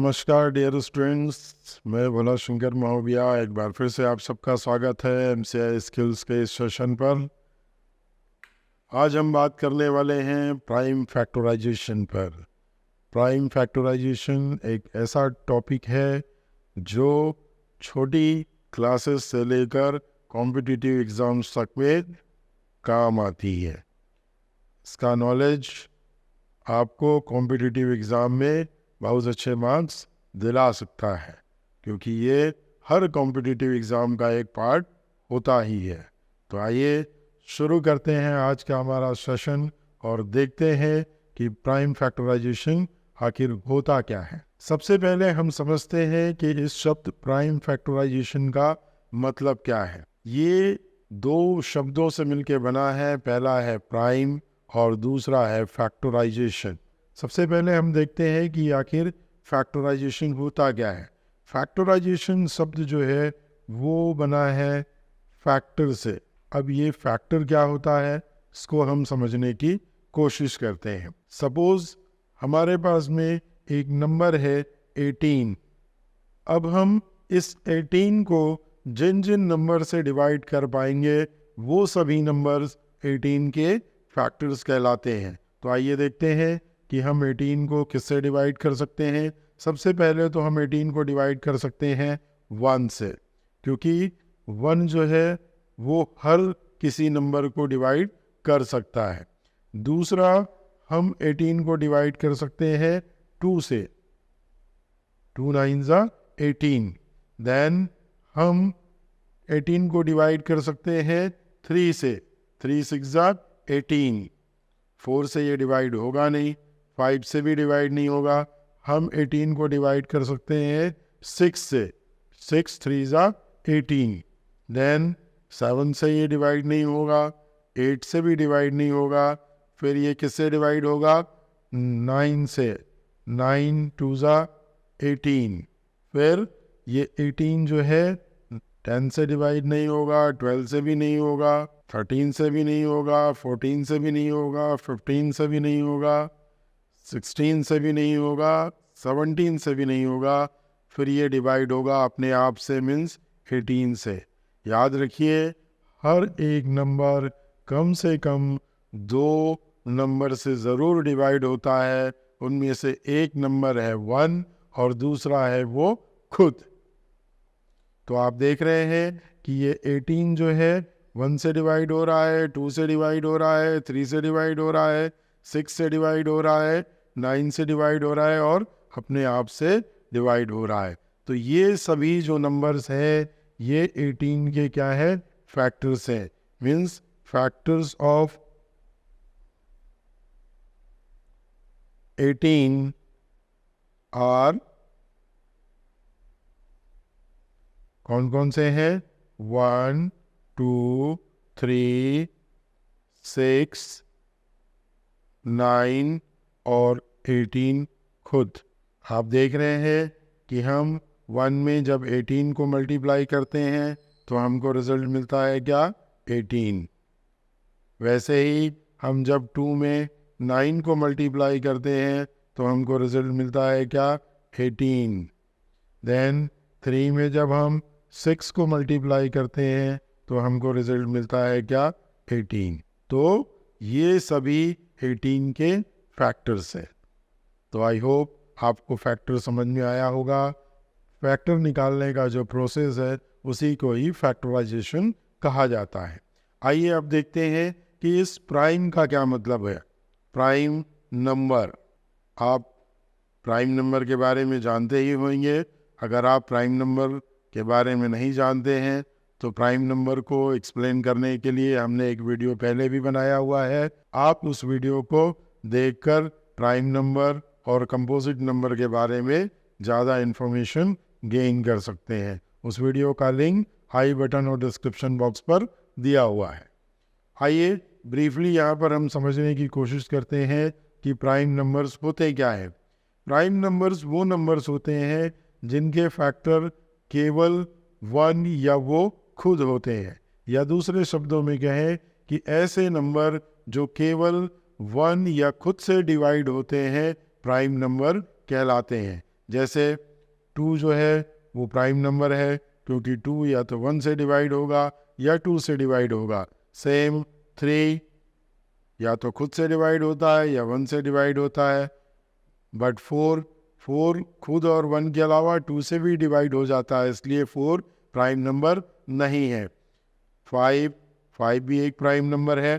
नमस्कार dear students, मैं भोला शंकर महोबिया एक बार फिर से आप सबका स्वागत है MCI स्किल्स के इस सेशन पर। आज हम बात करने वाले हैं प्राइम फैक्टराइजेशन पर। प्राइम फैक्टराइजेशन एक ऐसा टॉपिक है जो छोटी क्लासेस से लेकर कॉम्पिटिटिव एग्ज़ाम्स तक में काम आती है। इसका नॉलेज आपको कॉम्पिटिटिव एग्ज़ाम में बहुत अच्छे मार्क्स दिला सकता है, क्योंकि ये हर कॉम्पिटिटिव एग्ज़ाम का एक पार्ट होता ही है। तो आइए शुरू करते हैं आज का हमारा सेशन और देखते हैं कि प्राइम फैक्टराइजेशन आखिर होता क्या है। सबसे पहले हम समझते हैं कि इस शब्द प्राइम फैक्टराइजेशन का मतलब क्या है। ये दो शब्दों से मिलकर बना है। पहला है प्राइम और दूसरा है फैक्टराइजेशन। सबसे पहले हम देखते हैं कि आखिर फैक्टराइजेशन होता क्या है। फैक्टराइजेशन शब्द जो है वो बना है फैक्टर से। अब ये फैक्टर क्या होता है, इसको हम समझने की कोशिश करते हैं। सपोज हमारे पास में एक नंबर है 18। अब हम इस 18 को जिन जिन नंबर से डिवाइड कर पाएंगे वो सभी नंबर्स 18 के फैक्टर्स कहलाते हैं। तो आइए देखते हैं कि हम 18 को किससे डिवाइड कर सकते हैं। सबसे पहले तो हम 18 को डिवाइड कर सकते हैं 1 से, क्योंकि 1 जो है वो हर किसी नंबर को डिवाइड कर सकता है। दूसरा, हम 18 को डिवाइड कर सकते हैं 2 से। 2 9 18। देन हम 18 को डिवाइड कर सकते हैं 3 से। 3 6 18। 4 से ये डिवाइड होगा नहीं, 5 से भी डिवाइड नहीं होगा। हम 18 को डिवाइड कर सकते हैं 6 से। 6 3 18। देन 7 से ये डिवाइड नहीं होगा, 8 से भी डिवाइड नहीं होगा। फिर ये किससे डिवाइड होगा? 9 से। 9 2 18। फिर ये 18 जो है 10 से डिवाइड नहीं होगा, 12 से भी नहीं होगा, 13 से भी नहीं होगा, 14 से भी नहीं होगा, 15 से भी नहीं होगा, 16 से भी नहीं होगा, 17 से भी नहीं होगा। फिर ये डिवाइड होगा अपने आप से, मीन्स 18 से। याद रखिए, हर एक नंबर कम से कम 2 नंबर से ज़रूर डिवाइड होता है। उनमें से एक नंबर है 1 और दूसरा है वो खुद। तो आप देख रहे हैं कि ये 18 जो है 1 से डिवाइड हो रहा है, 2 से डिवाइड हो रहा है, 3 से डिवाइड हो रहा है, 6 से डिवाइड हो रहा है, 9 से डिवाइड हो रहा है और अपने आप से डिवाइड हो रहा है। तो ये सभी जो नंबर्स हैं ये 18 के क्या है? फैक्टर्स हैं। मीन्स फैक्टर्स ऑफ 18 आर कौन कौन से हैं? 1 2 3 6 9 और 18 खुद। आप देख रहे हैं कि हम 1 में जब 18 को मल्टीप्लाई करते हैं तो हमको रिजल्ट मिलता है क्या? 18। वैसे ही हम जब 2 में 9 को मल्टीप्लाई करते हैं तो हमको रिजल्ट मिलता है क्या? 18। देन 3 में जब हम 6 को मल्टीप्लाई करते हैं तो हमको रिजल्ट मिलता है क्या? 18। तो ये सभी 18 के फैक्टर्स हैं। तो आई होप आपको फैक्टर समझ में आया होगा। फैक्टर निकालने का जो प्रोसेस है उसी को ही फैक्टराइजेशन कहा जाता है। आइए अब देखते हैं कि इस प्राइम का क्या मतलब है। प्राइम नंबर, आप प्राइम नंबर के बारे में जानते ही होंगे। अगर आप प्राइम नंबर के बारे में नहीं जानते हैं तो प्राइम नंबर को एक्सप्लेन करने के लिए हमने एक वीडियो पहले भी बनाया हुआ है। आप उस वीडियो को देखकर प्राइम नंबर और कंपोजिट नंबर के बारे में ज़्यादा इन्फॉर्मेशन गेन कर सकते हैं। उस वीडियो का लिंक आई बटन और डिस्क्रिप्शन बॉक्स पर दिया हुआ है। आइए ब्रीफली यहाँ पर हम समझने की कोशिश करते हैं कि प्राइम नंबर्स होते क्या है। प्राइम नंबर्स वो नंबर्स होते हैं जिनके फैक्टर केवल 1 या वो खुद होते हैं, या दूसरे शब्दों में कहें कि ऐसे नंबर जो केवल 1 या खुद से डिवाइड होते हैं प्राइम नंबर कहलाते हैं। जैसे 2 जो है वो प्राइम नंबर है क्योंकि 2 या तो 1 से डिवाइड होगा या 2 से डिवाइड होगा। सेम 3 या तो खुद से डिवाइड होता है या 1 से डिवाइड होता है। बट 4 खुद और 1 के अलावा 2 से भी डिवाइड हो जाता है, इसलिए 4 प्राइम नंबर नहीं है। 5 भी एक प्राइम नंबर है।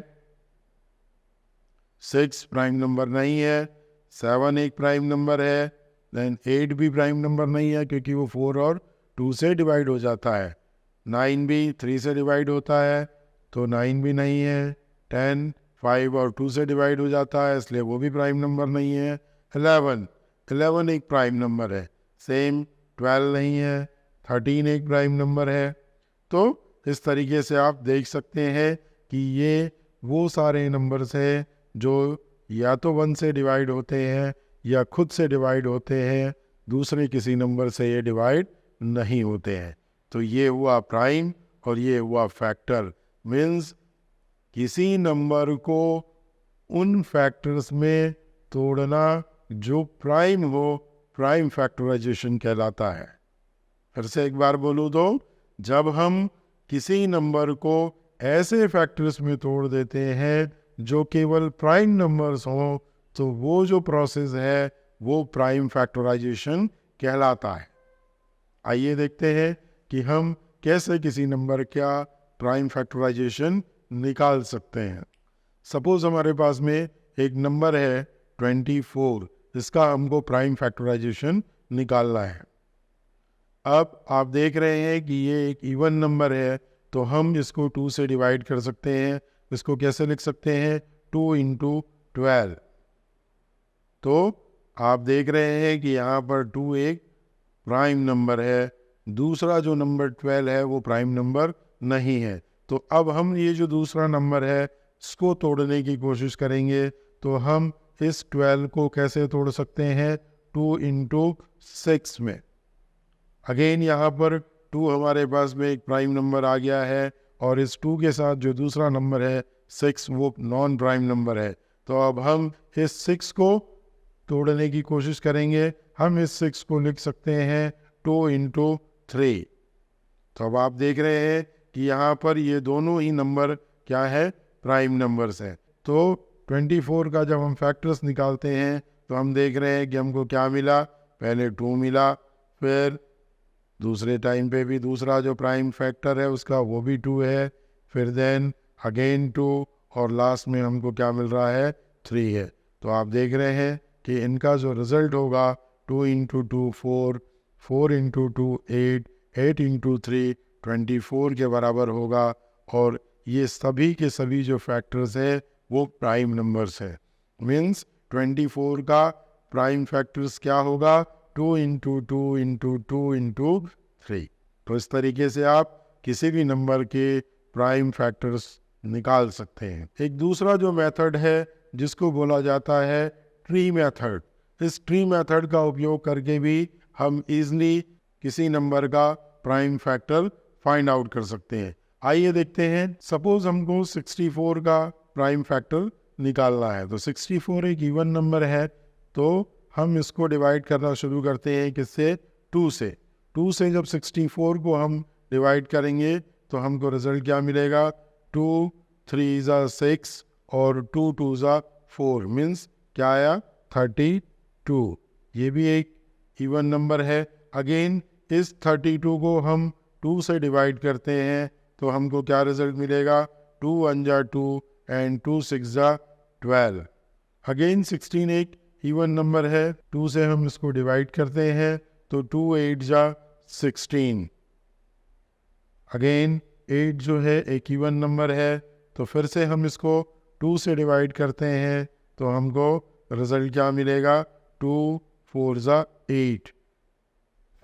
6 प्राइम नंबर नहीं है। 7 एक प्राइम नंबर है। देन 8 भी प्राइम नंबर नहीं है क्योंकि वो 4 और 2 से डिवाइड हो जाता है। 9 भी 3 से डिवाइड होता है तो 9 भी नहीं है। 10 5 और 2 से डिवाइड हो जाता है इसलिए वो भी प्राइम नंबर नहीं है। 11 एक प्राइम नंबर है। सेम 12 नहीं है। 13 एक प्राइम नंबर है। तो इस तरीके से आप देख सकते हैं कि ये वो सारे नंबर्स हैं जो या तो 1 से डिवाइड होते हैं या खुद से डिवाइड होते हैं, दूसरे किसी नंबर से ये डिवाइड नहीं होते हैं। तो ये हुआ प्राइम और ये हुआ फैक्टर। मीन्स किसी नंबर को उन फैक्टर्स में तोड़ना जो प्राइम हो, प्राइम फैक्टराइजेशन कहलाता है। फिर से एक बार बोलूँ तो जब हम किसी नंबर को ऐसे फैक्टर्स में तोड़ देते हैं जो केवल प्राइम नंबर्स हों तो वो जो प्रोसेस है वो प्राइम फैक्टराइजेशन कहलाता है। आइए देखते हैं कि हम कैसे किसी नंबर का प्राइम फैक्टराइजेशन निकाल सकते हैं। सपोज हमारे पास में एक नंबर है 24, इसका हमको प्राइम फैक्टराइजेशन निकालना है। अब आप देख रहे हैं कि ये एक इवन नंबर है तो हम इसको 2 से डिवाइड कर सकते हैं। इसको कैसे लिख सकते हैं? 2 × 12। तो आप देख रहे हैं कि यहाँ पर 2 एक प्राइम नंबर है, दूसरा जो नंबर 12 है वो प्राइम नंबर नहीं है। तो अब हम ये जो दूसरा नंबर है इसको तोड़ने की कोशिश करेंगे। तो हम इस 12 को कैसे तोड़ सकते हैं? 2 × 6 में। अगेन यहाँ पर 2 हमारे पास में एक प्राइम नंबर आ गया है और इस 2 के साथ जो दूसरा नंबर है 6 वो नॉन प्राइम नंबर है। तो अब हम इस 6 को तोड़ने की कोशिश करेंगे। हम इस 6 को लिख सकते हैं 2 × 3। तो अब आप देख रहे हैं कि यहाँ पर ये दोनों ही नंबर क्या है? प्राइम नंबर्स हैं। तो 24 का जब हम फैक्टर्स निकालते हैं तो हम देख रहे हैं कि हमको क्या मिला? पहले 2 मिला, फिर दूसरे टाइम पे भी दूसरा जो प्राइम फैक्टर है उसका वो भी 2 है, फिर देन अगेन 2 और लास्ट में हमको क्या मिल रहा है? 3 है। तो आप देख रहे हैं कि इनका जो रिजल्ट होगा 2 × 2 4, 4 × 2 8, 8 × 3 24 के बराबर होगा। और ये सभी के सभी जो फैक्टर्स है वो प्राइम नंबर्स है। मीन्स 24 का प्राइम फैक्टर्स क्या होगा? 2 × 2 × 2 × 3। तो इस तरीके से आप किसी भी नंबर के प्राइम फैक्टर्स निकाल सकते हैं। एक दूसरा जो मेथड है जिसको बोला जाता है ट्री मेथड। इस ट्री मेथड का उपयोग करके भी हम इजली किसी नंबर का प्राइम फैक्टर फाइंड आउट कर सकते हैं। आइए देखते हैं। सपोज हमको 64 का प्राइम फैक्टर निकालना है। तो 64 एक इवन नंबर है तो हम इसको डिवाइड करना शुरू करते हैं किससे? 2 से। 2 से जब 64 को हम डिवाइड करेंगे तो हमको रिजल्ट क्या मिलेगा? 2 3 6 और 2 2 4 मीन्स क्या आया? 32। ये भी एक इवन नंबर है। अगेन इस 32 को हम 2 से डिवाइड करते हैं तो हमको क्या रिजल्ट मिलेगा? 2 1 2 एंड 2 6 12। अगेन 16 एक इवन नंबर है। 2 से हम इसको डिवाइड करते हैं तो 2 8 16। अगेन 8 जो है एक इवन नंबर है तो फिर से हम इसको 2 से डिवाइड करते हैं तो हमको रिजल्ट क्या मिलेगा? 2 4 8।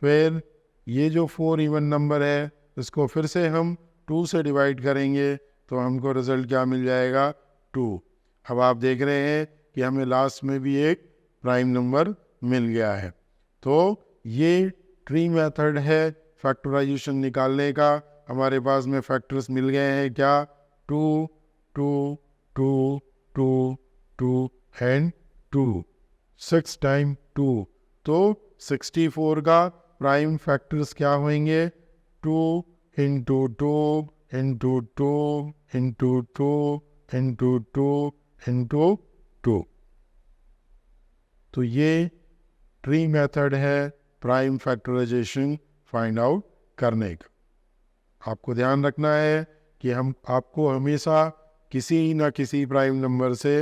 फिर ये जो 4 इवन नंबर है इसको फिर से हम 2 से डिवाइड करेंगे तो हमको रिजल्ट क्या मिल जाएगा? 2। अब आप देख रहे हैं कि हमें लास्ट में भी एक प्राइम नंबर मिल गया है। तो ये ट्री मेथड है फैक्टराइजेशन निकालने का। हमारे पास में फैक्टर्स मिल गए हैं क्या? 2 2 2 2 2 एंड 2। 6 × 2 तो 64 का प्राइम फैक्टर्स क्या होंगे? 2 into 2 into 2 into 2 into 2 into 2। तो ये ट्री मेथड है प्राइम फैक्टराइजेशन फाइंड आउट करने का। आपको ध्यान रखना है कि आपको हमेशा किसी न किसी प्राइम नंबर से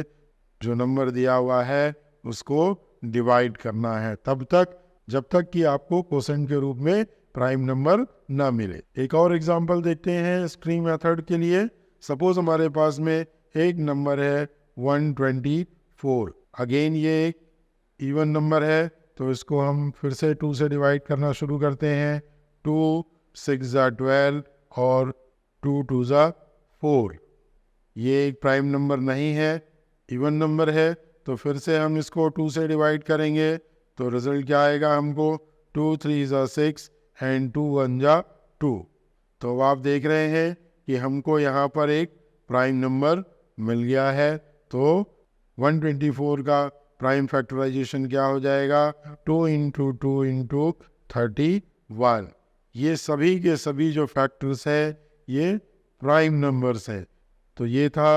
जो नंबर दिया हुआ है उसको डिवाइड करना है, तब तक जब तक कि आपको क्वोशेंट के रूप में प्राइम नंबर ना मिले। एक और एग्जांपल देखते हैं स्ट्रिंग मेथड के लिए। सपोज हमारे पास में एक नंबर है 124। अगेन ये एक इवन नंबर है, तो इसको हम फिर से 2 से डिवाइड करना शुरू करते हैं। 2 6 12 और 2 2 4। ये एक प्राइम नंबर नहीं है, इवन नंबर है, तो फिर से हम इसको 2 से डिवाइड करेंगे तो रिजल्ट क्या आएगा हमको? 2 3 6 एंड 2 1 2। तो आप देख रहे हैं कि हमको यहाँ पर एक प्राइम नंबर मिल गया है। तो 124 का प्राइम फैक्टराइजेशन क्या हो जाएगा? 2 इंटू 2 इंटू 31। ये सभी के सभी जो फैक्टर्स है ये प्राइम नंबर्स है। तो ये था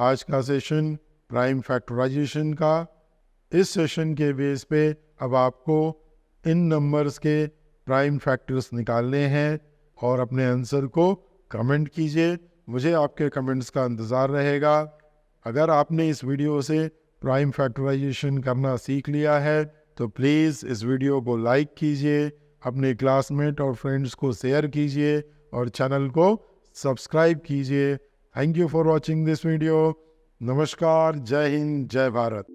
आज का सेशन प्राइम फैक्टराइजेशन का। इस सेशन के बेस पे अब आपको इन नंबर्स के प्राइम फैक्टर्स निकालने हैं और अपने आंसर को कमेंट कीजिए। मुझे आपके कमेंट्स का इंतज़ार रहेगा। अगर आपने इस वीडियो से प्राइम फैक्टराइजेशन करना सीख लिया है तो प्लीज़ इस वीडियो को लाइक कीजिए, अपने क्लासमेट और फ्रेंड्स को शेयर कीजिए और चैनल को सब्सक्राइब कीजिए। Thank you for watching this video. नमस्कार, जय हिंद, जय भारत।